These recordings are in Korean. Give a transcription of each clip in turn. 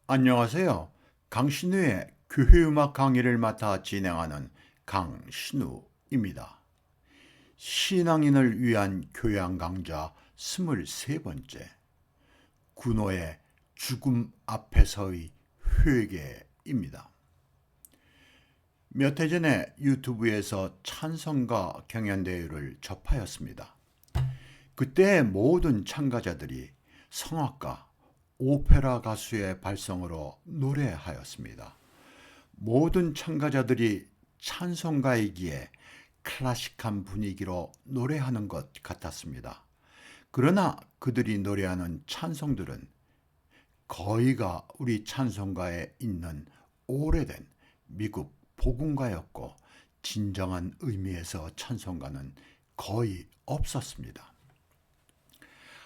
안녕하세요. 강신우의 교회음악 강의를 맡아 진행하는 강신우입니다. 신앙인을 위한 교양 강좌 23번째 군호의 죽음 앞에서의 회개입니다. 몇 해 전에 유튜브에서 찬송가 경연대회를 접하였습니다. 그때 모든 참가자들이 성악가, 오페라 가수의 발성으로 노래하였습니다. 모든 참가자들이 찬송가이기에 클래식한 분위기로 노래하는 것 같았습니다. 그러나 그들이 노래하는 찬송들은 거의가 우리 찬송가에 있는 오래된 미국 복음가였고 진정한 의미에서 찬송가는 거의 없었습니다.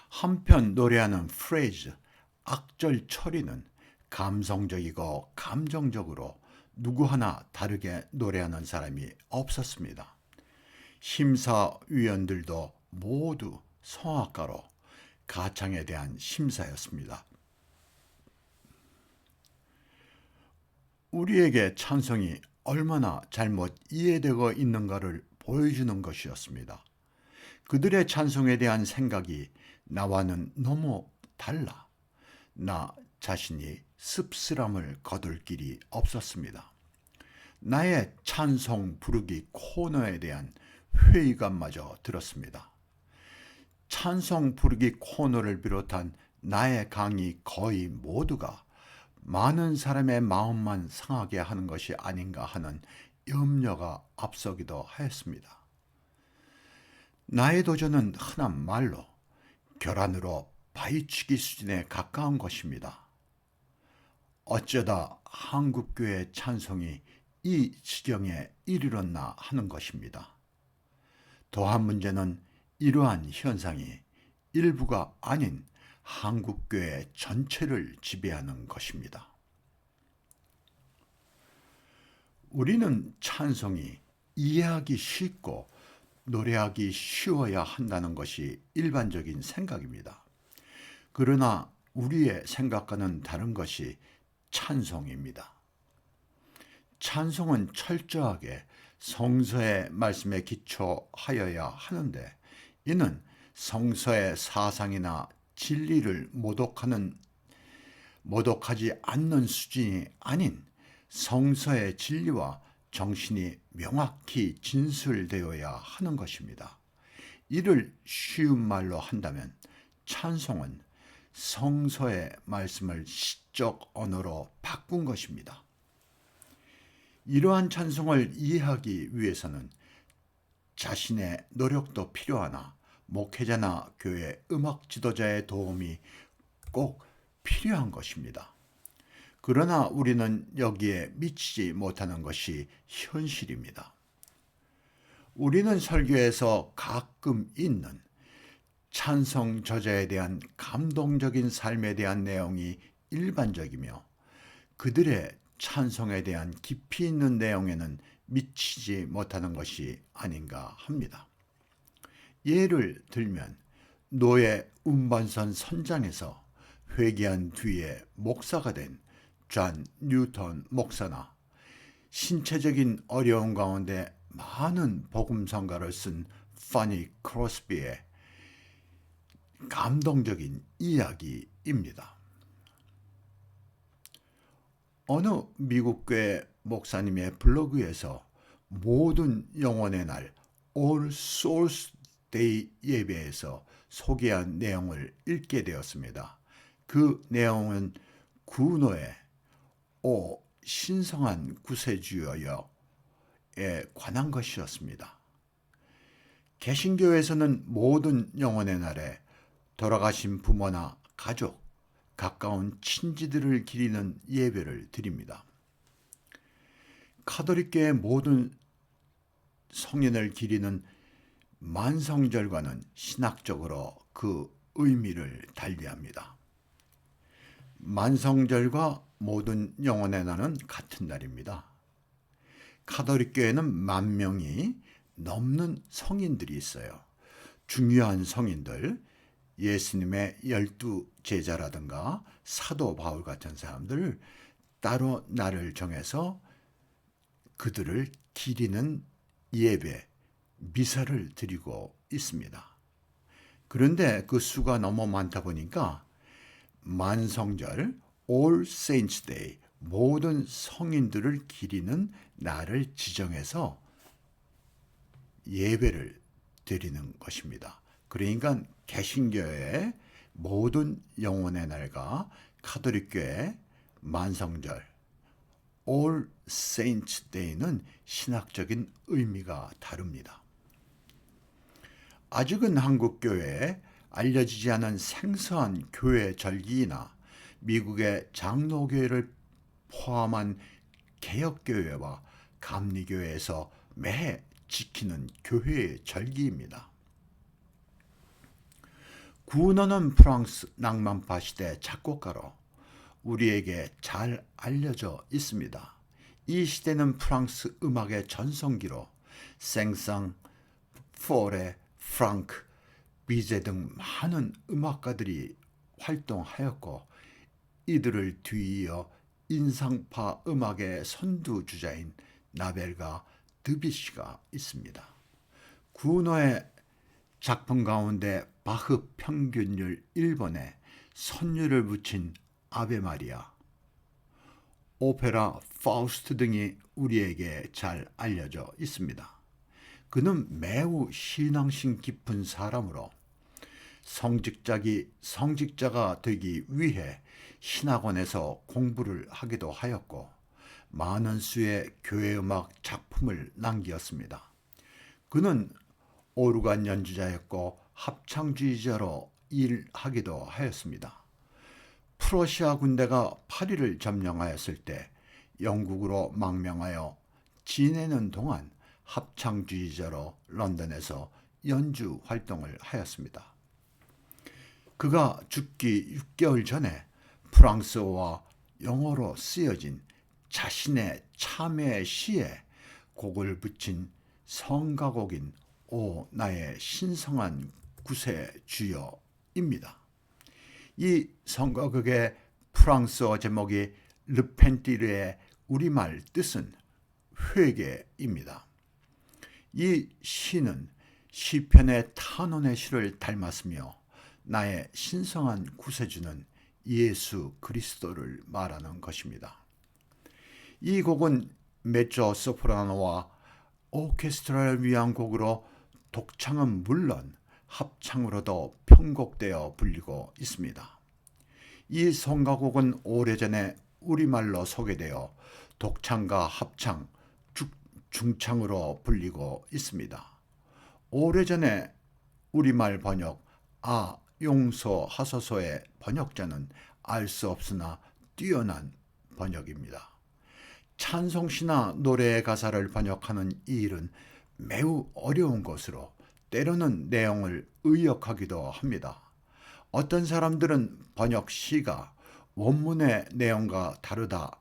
한편 노래하는 프레이즈, 악절 처리는 감성적이고 감정적으로 누구 하나 다르게 노래하는 사람이 없었습니다. 심사위원들도 모두 성악가로 가창에 대한 심사였습니다. 우리에게 찬송이 얼마나 잘못 이해되고 있는가를 보여주는 것이었습니다. 그들의 찬송에 대한 생각이 나와는 너무 달라 나 자신이 씁쓸함을 거둘 길이 없었습니다. 나의 찬송 부르기 코너에 대한 회의감마저 들었습니다. 찬송 부르기 코너를 비롯한 나의 강의 거의 모두가 많은 사람의 마음만 상하게 하는 것이 아닌가 하는 염려가 앞서기도 하였습니다. 나의 도전은 흔한 말로 결안으로 바위치기 수준에 가까운 것입니다. 어쩌다 한국교회 찬송이 이 지경에 이르렀나 하는 것입니다. 더한 문제는 이러한 현상이 일부가 아닌 한국교회 전체를 지배하는 것입니다. 우리는 찬송이 이해하기 쉽고 노래하기 쉬워야 한다는 것이 일반적인 생각입니다. 그러나 우리의 생각과는 다른 것이 찬송입니다. 찬송은 철저하게 성서의 말씀에 기초하여야 하는데 이는 성서의 사상이나 진리를 모독하지 않는 수준이 아닌 성서의 진리와 정신이 명확히 진술되어야 하는 것입니다. 이를 쉬운 말로 한다면 찬송은 성서의 말씀을 시적 언어로 바꾼 것입니다. 이러한 찬송을 이해하기 위해서는 자신의 노력도 필요하나 목회자나 교회 음악 지도자의 도움이 꼭 필요한 것입니다. 그러나 우리는 여기에 미치지 못하는 것이 현실입니다. 우리는 설교에서 가끔 있는 찬송 저자에 대한 감동적인 삶에 대한 내용이 일반적이며 그들의 찬송에 대한 깊이 있는 내용에는 미치지 못하는 것이 아닌가 합니다. 예를 들면 노예 운반선 선장에서 회개한 뒤에 목사가 된 존 뉴턴 목사나 신체적인 어려움 가운데 많은 복음성가를 쓴 파니 크로스비의 감동적인 이야기입니다. 어느 미국교회 목사님의 블로그에서 모든 영혼의 날 All Souls Day 예배에서 소개한 내용을 읽게 되었습니다. 그 내용은 군호의 오 신성한 구세주여에 관한 것이었습니다. 개신교에서는 모든 영혼의 날에 돌아가신 부모나 가족, 가까운 친지들을 기리는 예배를 드립니다. 카톨릭교의 모든 성인을 기리는 만성절과는 신학적으로 그 의미를 달리합니다. 만성절과 모든 영혼의 날은 같은 날입니다. 카톨릭교회는 10,000명이 넘는 성인들이 있어요. 중요한 성인들, 예수님의 12 제자라든가 사도 바울 같은 사람들을 따로 날을 정해서 그들을 기리는 예배, 미사를 드리고 있습니다. 그런데 그 수가 너무 많다 보니까 만성절, All Saints Day, 모든 성인들을 기리는 날을 지정해서 예배를 드리는 것입니다. 그러니까 개신교의 모든 영혼의 날과 가톨릭교의 만성절, All Saints Day는 신학적인 의미가 다릅니다. 아직은 한국 교회에 알려지지 않은 생소한 교회 절기이나 미국의 장로교회를 포함한 개혁교회와 감리교회에서 매해 지키는 교회의 절기입니다. 구노는 프랑스 낭만파 시대 작곡가로 우리에게 잘 알려져 있습니다. 이 시대는 프랑스 음악의 전성기로 생상, 포레, 프랑크, 비제 등 많은 음악가들이 활동하였고 이들을 뒤이어 인상파 음악의 선두주자인 나벨과 드뷔시가 있습니다. 구노의 작품 가운데 바흐 평균율 1번에 선율을 붙인 아베 마리아, 오페라 파우스트 등이 우리에게 잘 알려져 있습니다. 그는 매우 신앙심 깊은 사람으로 성직자가 되기 위해 신학원에서 공부를 하기도 하였고 많은 수의 교회음악 작품을 남겼습니다. 그는 오르간 연주자였고 합창주의자로 일하기도 하였습니다. 프러시아 군대가 파리를 점령하였을 때 영국으로 망명하여 지내는 동안 합창주의자로 런던에서 연주 활동을 하였습니다. 그가 죽기 6개월 전에 프랑스어와 영어로 쓰여진 자신의 참회 시에 곡을 붙인 성가곡인 오 나의 신성한 구세주여입니다. 이 성가곡의 프랑스어 제목이 르펜티르의 우리말 뜻은 회개입니다. 이 시는 시편의 탄원의 시를 닮았으며 나의 신성한 구세주는 예수 그리스도를 말하는 것입니다. 이 곡은 메조 소프라노와 오케스트라를 위한 곡으로 독창은 물론 합창으로도 편곡되어 불리고 있습니다. 이 성가곡은 오래전에 우리말로 소개되어 독창과 합창, 중창으로 불리고 있습니다. 오래전에 우리말 번역 용서하소서의 번역자는 알 수 없으나 뛰어난 번역입니다. 찬송시나 노래의 가사를 번역하는 이 일은 매우 어려운 것으로 때로는 내용을 의역하기도 합니다. 어떤 사람들은 번역 시가 원문의 내용과 다르다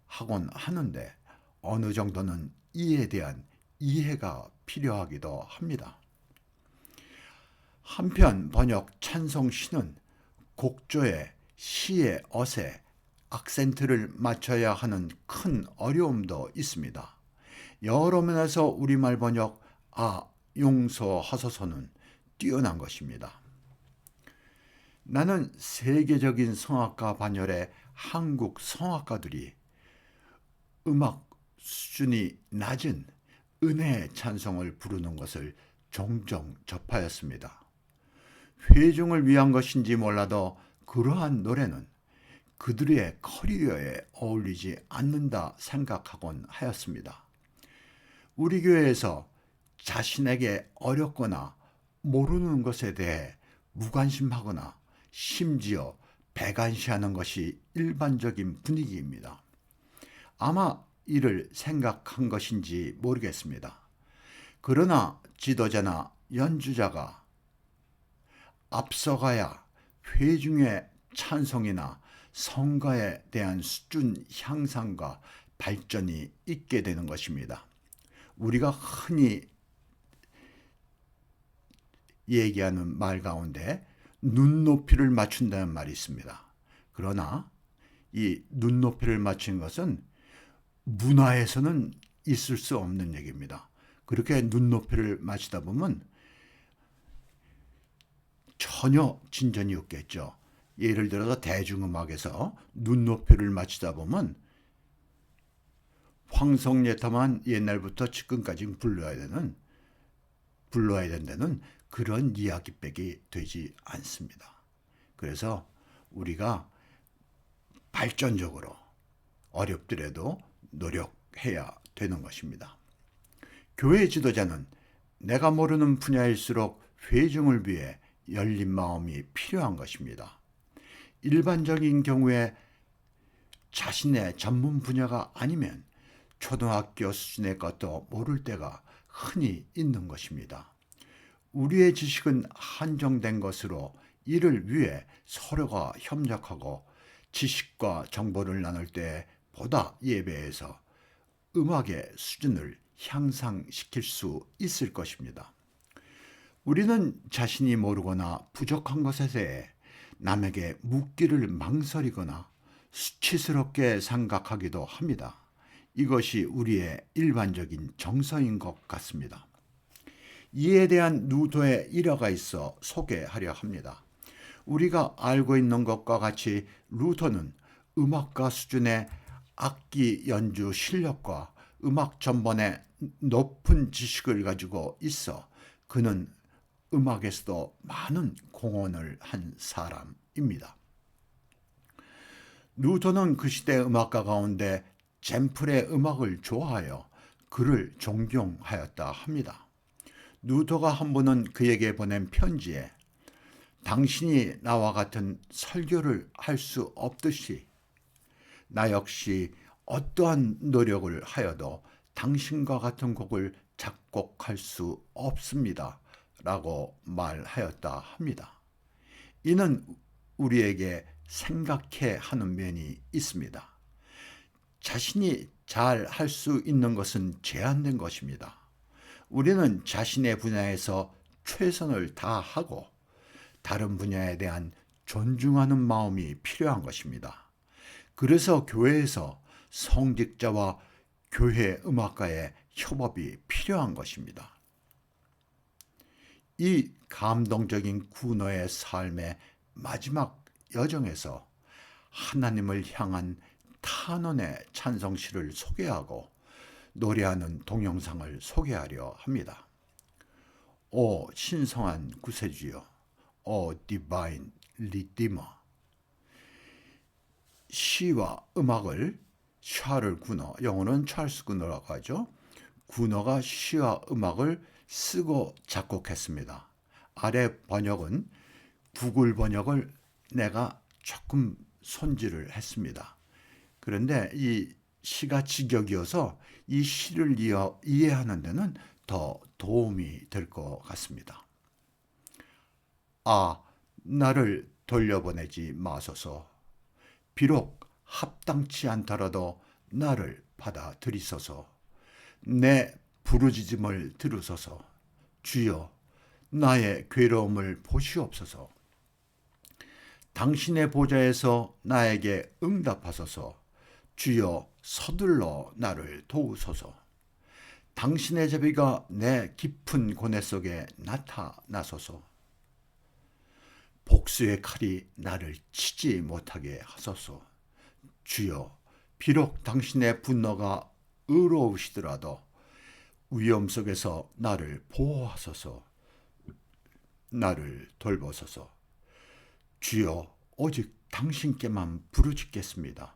하곤 하는데 어느 정도는 이에 대한 이해가 필요하기도 합니다. 한편 번역 찬송시는 곡조의 시의 어세, 악센트를 맞춰야 하는 큰 어려움도 있습니다. 여러 면에서 우리말 번역 용서하소서는 뛰어난 것입니다. 나는 세계적인 성악가 반열의 한국 성악가들이 음악 수준이 낮은 은혜의 찬송을 부르는 것을 종종 접하였습니다. 회중을 위한 것인지 몰라도 그러한 노래는 그들의 커리어에 어울리지 않는다 생각하곤 하였습니다. 우리 교회에서 자신에게 어렵거나 모르는 것에 대해 무관심하거나 심지어 배관시하는 것이 일반적인 분위기입니다. 아마 이를 생각한 것인지 모르겠습니다. 그러나 지도자나 연주자가 앞서가야 회중의 찬송이나 성가에 대한 수준 향상과 발전이 있게 되는 것입니다. 우리가 흔히 얘기하는 말 가운데 눈높이를 맞춘다는 말이 있습니다. 그러나 이 눈높이를 맞춘 것은 문화에서는 있을 수 없는 얘기입니다. 그렇게 눈높이를 맞추다 보면 전혀 진전이 없겠죠. 예를 들어서 대중음악에서 눈높이를 맞추다 보면 황성예타만 옛날부터 지금까지 불러야 된다는 그런 이야기백이 되지 않습니다. 그래서 우리가 발전적으로 어렵더라도 노력해야 되는 것입니다. 교회 지도자는 내가 모르는 분야일수록 회중을 위해 열린 마음이 필요한 것입니다. 일반적인 경우에 자신의 전문 분야가 아니면 초등학교 수준의 것도 모를 때가 흔히 있는 것입니다. 우리의 지식은 한정된 것으로 이를 위해 서로가 협력하고 지식과 정보를 나눌 때 보다 예배에서 음악의 수준을 향상시킬 수 있을 것입니다. 우리는 자신이 모르거나 부족한 것에 대해 남에게 묻기를 망설이거나 수치스럽게 생각하기도 합니다. 이것이 우리의 일반적인 정서인 것 같습니다. 이에 대한 루터의 일화가 있어 소개하려 합니다. 우리가 알고 있는 것과 같이 루터는 음악가 수준의 악기 연주 실력과 음악 전반의 높은 지식을 가지고 있어 그는 음악에서도 많은 공헌을 한 사람입니다. 루터는 그 시대 음악가 가운데 젠플의 음악을 좋아하여 그를 존경하였다 합니다. 루터가 한 번은 그에게 보낸 편지에 당신이 나와 같은 설교를 할 수 없듯이 나 역시 어떠한 노력을 하여도 당신과 같은 곡을 작곡할 수 없습니다. 라고 말하였다 합니다. 이는 우리에게 생각해 하는 면이 있습니다. 자신이 잘 할 수 있는 것은 제한된 것입니다. 우리는 자신의 분야에서 최선을 다하고 다른 분야에 대한 존중하는 마음이 필요한 것입니다. 그래서 교회에서 성직자와 교회 음악가의 협업이 필요한 것입니다. 이 감동적인 구노의 삶의 마지막 여정에서 하나님을 향한 탄원의 찬성시를 소개하고 노래하는 동영상을 소개하려 합니다. 오 신성한 구세주여, 오 디바인 리디머. 시와 음악을 샤를 구너, 영어는 찰스 구너라고 하죠. 구너가 시와 음악을 쓰고 작곡했습니다. 아래 번역은 구글 번역을 내가 조금 손질을 했습니다. 그런데 이 시가 직역이어서 이 시를 이해하는 데는 더 도움이 될 것 같습니다. 아, 나를 돌려보내지 마소서. 비록 합당치 않더라도 나를 받아들이소서. 내 부르짖음을 들으소서. 주여, 나의 괴로움을 보시옵소서. 당신의 보좌에서 나에게 응답하소서. 주여, 서둘러 나를 도우소서. 당신의 자비가 내 깊은 고뇌 속에 나타나소서. 복수의 칼이 나를 치지 못하게 하소서. 주여, 비록 당신의 분노가 의로우시더라도 위험 속에서 나를 보호하소서. 나를 돌보소서. 주여, 오직 당신께만 부르짖겠습니다.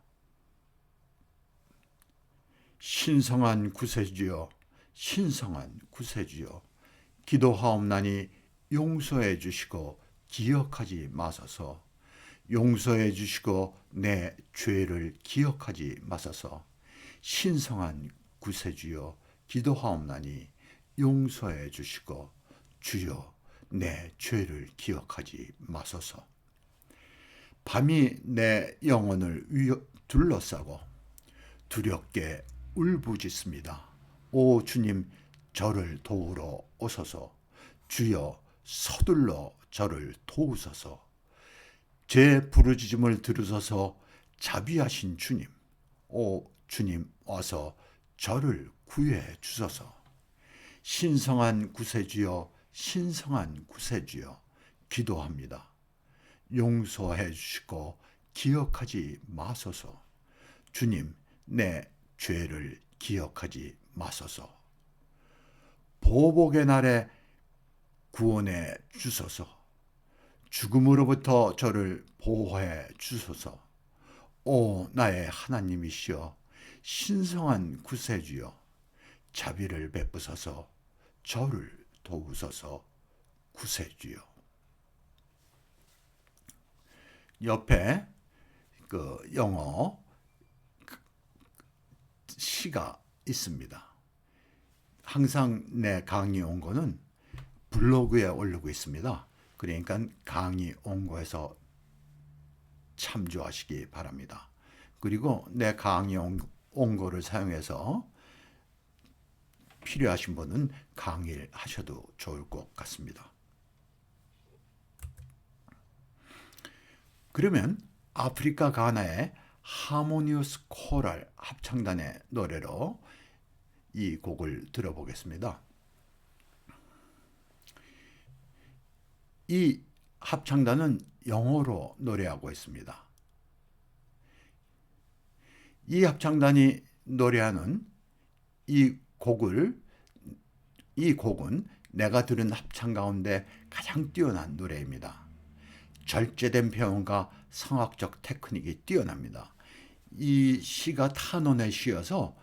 신성한 구세주여, 신성한 구세주여, 기도하옵나니 용서해 주시고 기억하지 마소서. 용서해 주시고 내 죄를 기억하지 마소서. 신성한 구세주여, 기도하옵나니 용서해 주시고 주여 내 죄를 기억하지 마소서. 밤이 내 영혼을 둘러싸고 두렵게 울부짖습니다. 오 주님, 저를 도우러 오소서. 주여, 서둘러 저를 도우소서. 제 부르짖음을 들으소서. 자비하신 주님, 오 주님 와서 저를 구해 주소서. 신성한 구세주여, 신성한 구세주여, 기도합니다. 용서해 주시고 기억하지 마소서. 주님, 내 죄를 기억하지 마소서. 보복의 날에 구원해 주소서. 죽음으로부터 저를 보호해 주소서. 오 나의 하나님이시여, 신성한 구세주여, 자비를 베푸소서. 저를 도우소서. 구세주여. 옆에 그 영어 시가 있습니다. 항상 내 강의 온거는 블로그에 올리고 있습니다. 그러니까 강의 온거에서 참조하시기 바랍니다. 그리고 내 강의 온거를 사용해서 필요하신 분은 강의를 하셔도 좋을 것 같습니다. 그러면 아프리카 가나의 하모니우스 코랄 합창단의 노래로 이 곡을 들어보겠습니다. 이 합창단은 영어로 노래하고 있습니다. 이 합창단이 노래하는 이 곡은 내가 들은 합창 가운데 가장 뛰어난 노래입니다. 절제된 표현과 성악적 테크닉이 뛰어납니다. 이 시가 탄원의 시여서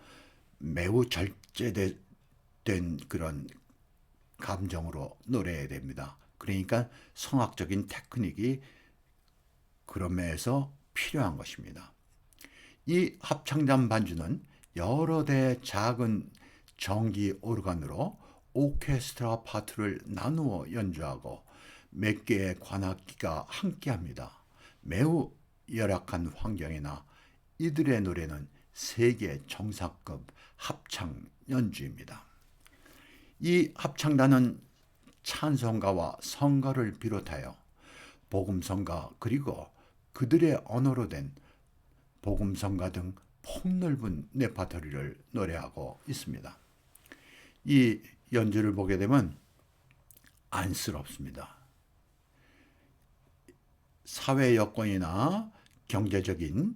매우 절제된 그런 감정으로 노래해야 됩니다. 그러니까 성악적인 테크닉이 그런 면에서 필요한 것입니다. 이 합창단 반주는 여러 대의 작은 전기 오르간으로 오케스트라 파트를 나누어 연주하고 몇 개의 관악기가 함께합니다. 매우 열악한 환경이나 이들의 노래는 세계 정상급 합창 연주입니다. 이 합창단은 찬송가와 성가를 비롯하여 복음성가 그리고 그들의 언어로 된 복음성가 등 폭넓은 레파토리를 노래하고 있습니다. 이 연주를 보게 되면 안쓰럽습니다. 사회 여건이나 경제적인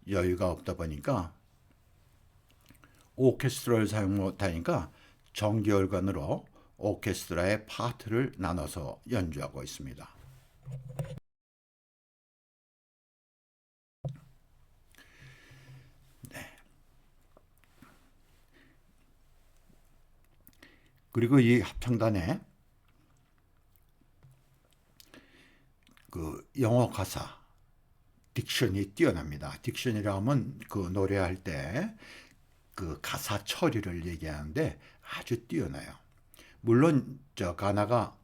여유가 없다 보니까 오케스트라를 사용 못하니까 정기organ으로 오케스트라의 파트를 나눠서 연주하고 있습니다. 네. 그리고 이 합창단에 그 영어 가사 딕션이 뛰어납니다. 딕션이라 하면 그 노래할 때 그 가사 처리를 얘기하는데 아주 뛰어나요. 물론 저 가나가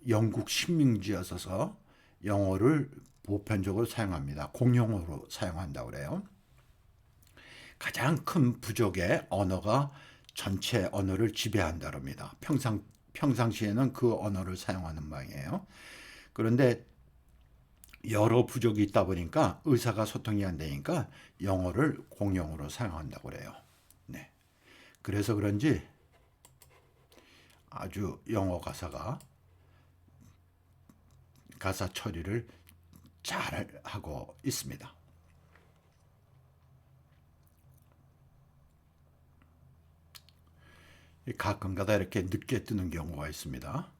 영국 식민지였어서 영어를 보편적으로 사용합니다. 공용어로 사용한다고 그래요. 가장 큰 부족의 언어가 전체 언어를 지배한다고 합니다. 평상시에는 그 언어를 사용하는 모양이에요. 그런데 여러 부족이 있다 보니까 의사가 소통이 안 되니까 영어를 공용어로 사용한다고 그래요. 네. 그래서 그런지 아주 영어 가사 처리를 잘 하고 있습니다. 가끔가다 이렇게 늦게 뜨는 경우가 있습니다.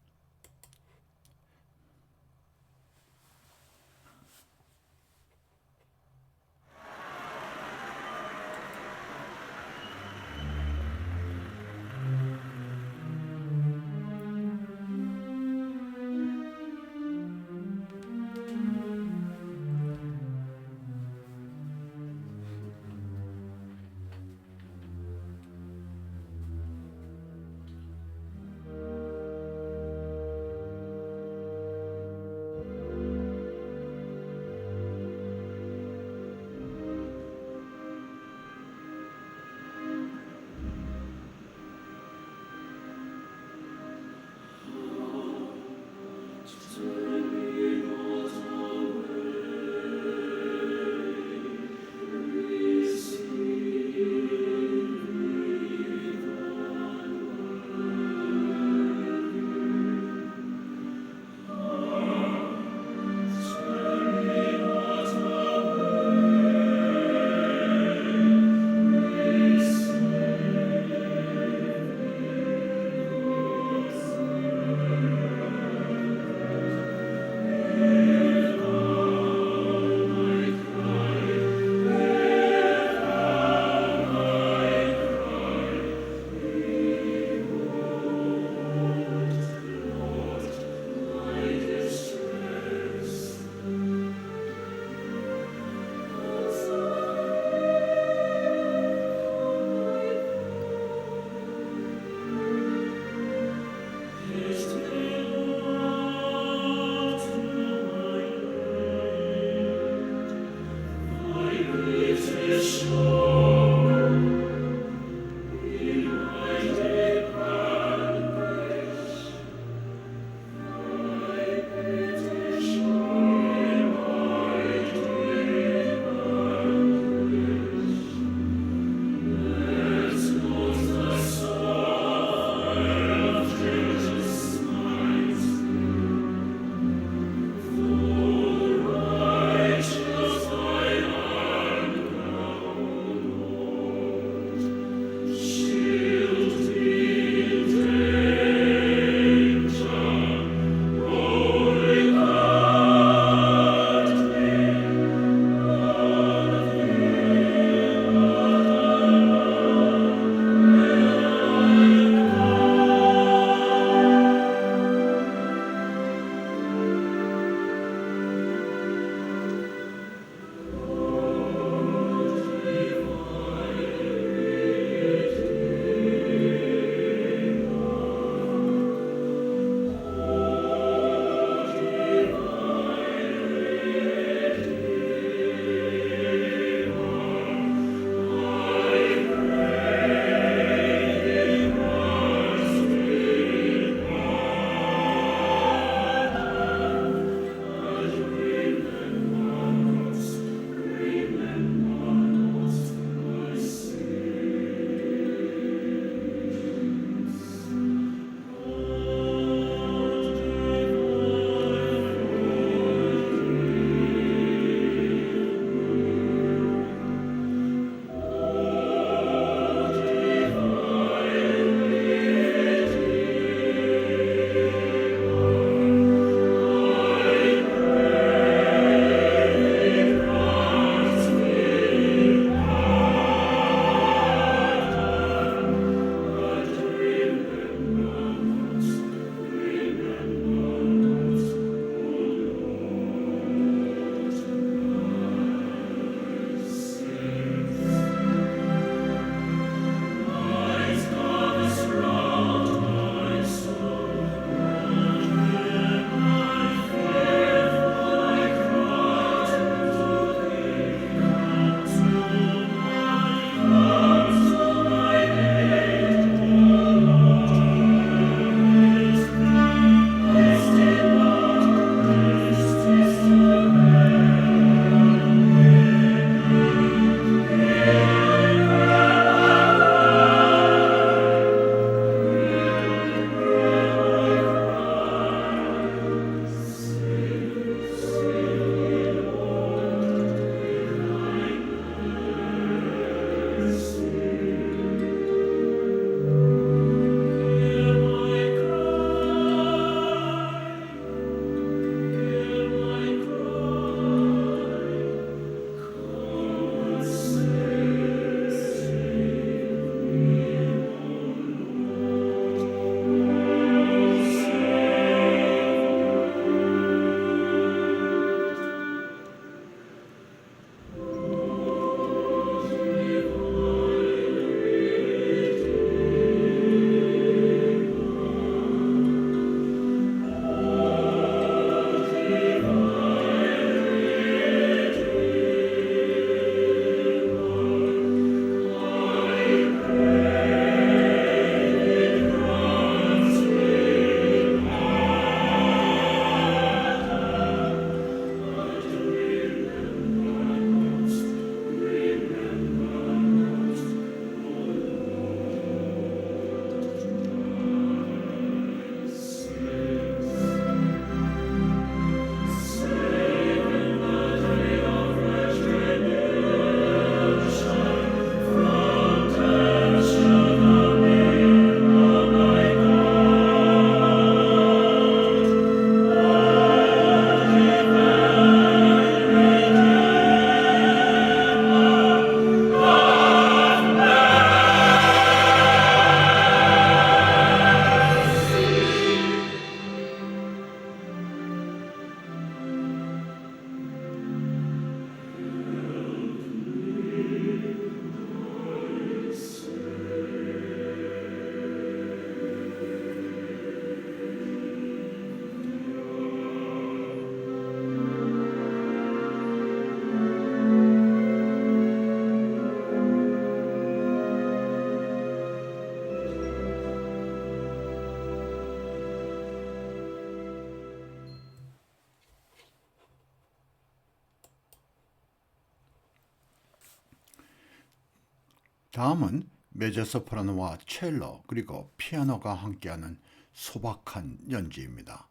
다음은 메조소프라노와 첼로 그리고 피아노가 함께하는 소박한 연주입니다.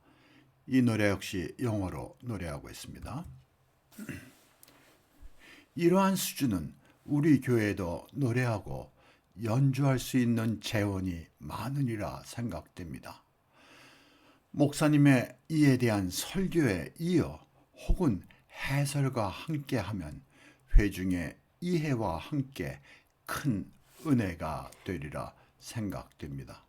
이 노래 역시 영어로 노래하고 있습니다. 이러한 수준은 우리 교회에도 노래하고 연주할 수 있는 재원이 많으리라 생각됩니다. 목사님의 이에 대한 설교에 이어 혹은 해설과 함께하면 회중의 이해와 함께 큰 은혜가 되리라 생각됩니다.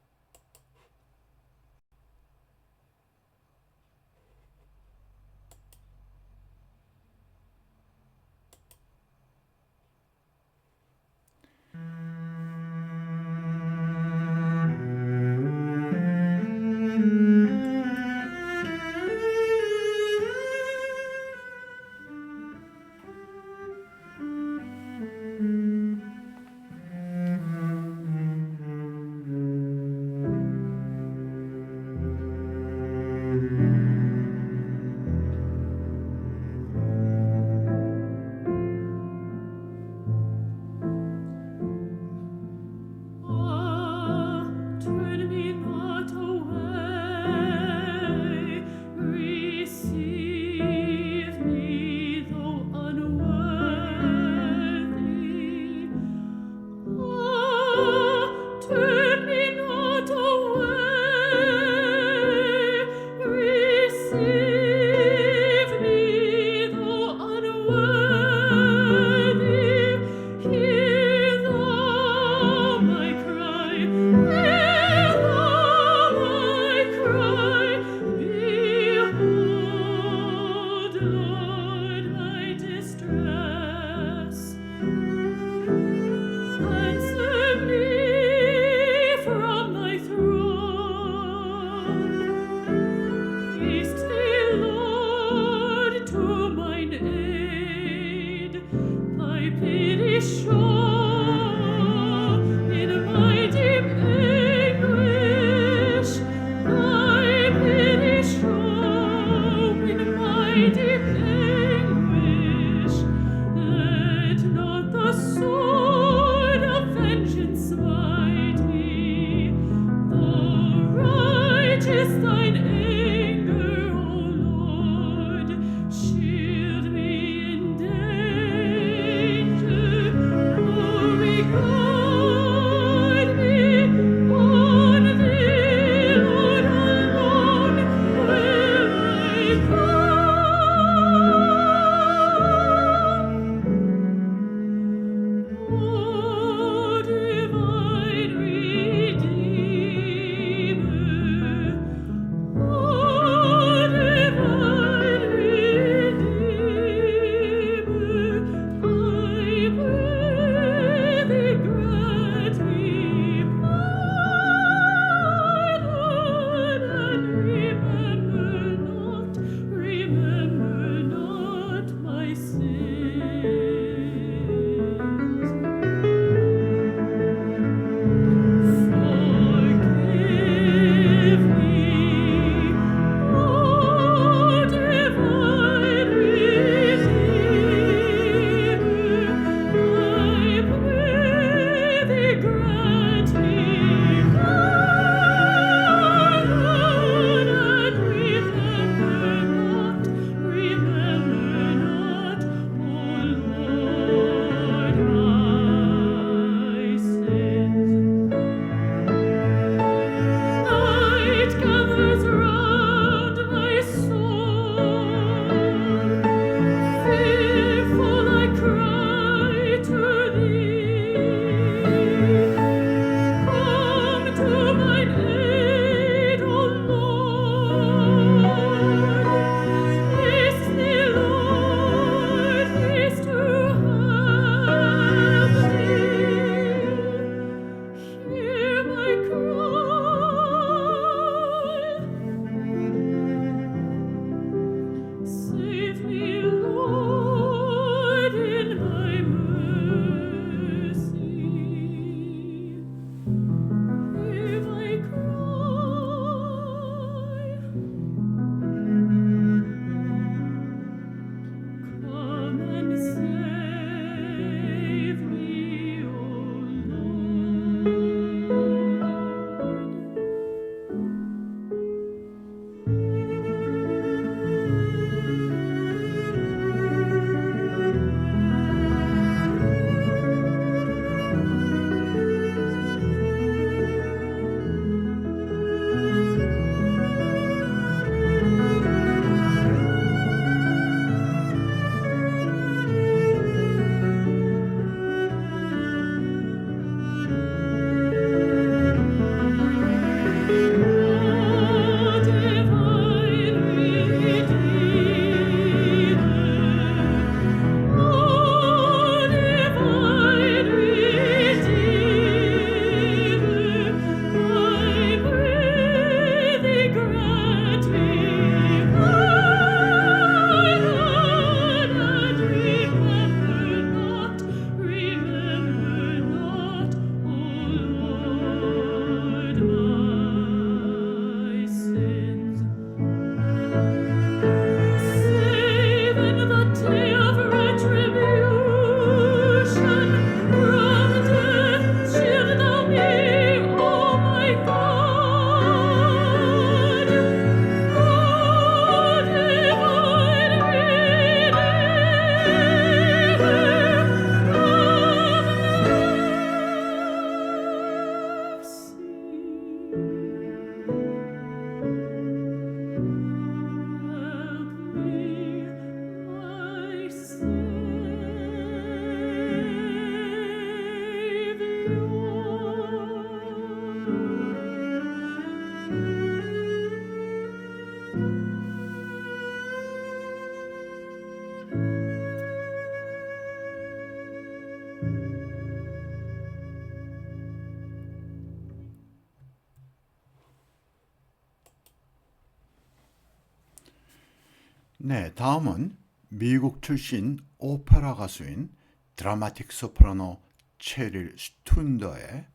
네, 다음은 미국 출신 오페라 가수인 드라마틱 소프라노 체릴 스툰더의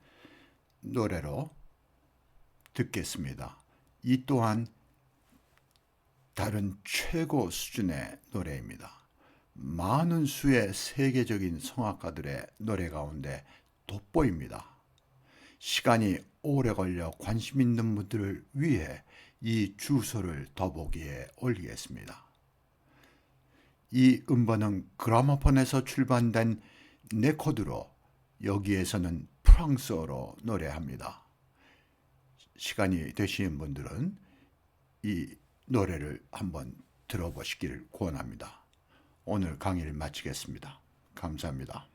노래로 듣겠습니다. 이 또한 다른 최고 수준의 노래입니다. 많은 수의 세계적인 성악가들의 노래 가운데 돋보입니다. 시간이 오래 걸려 관심 있는 분들을 위해 이 주소를 더보기에 올리겠습니다. 이 음반은 그라모폰에서 출판된 네코드로 여기에서는 프랑스어로 노래합니다. 시간이 되시는 분들은 이 노래를 한번 들어보시기를 권합니다. 오늘 강의를 마치겠습니다. 감사합니다.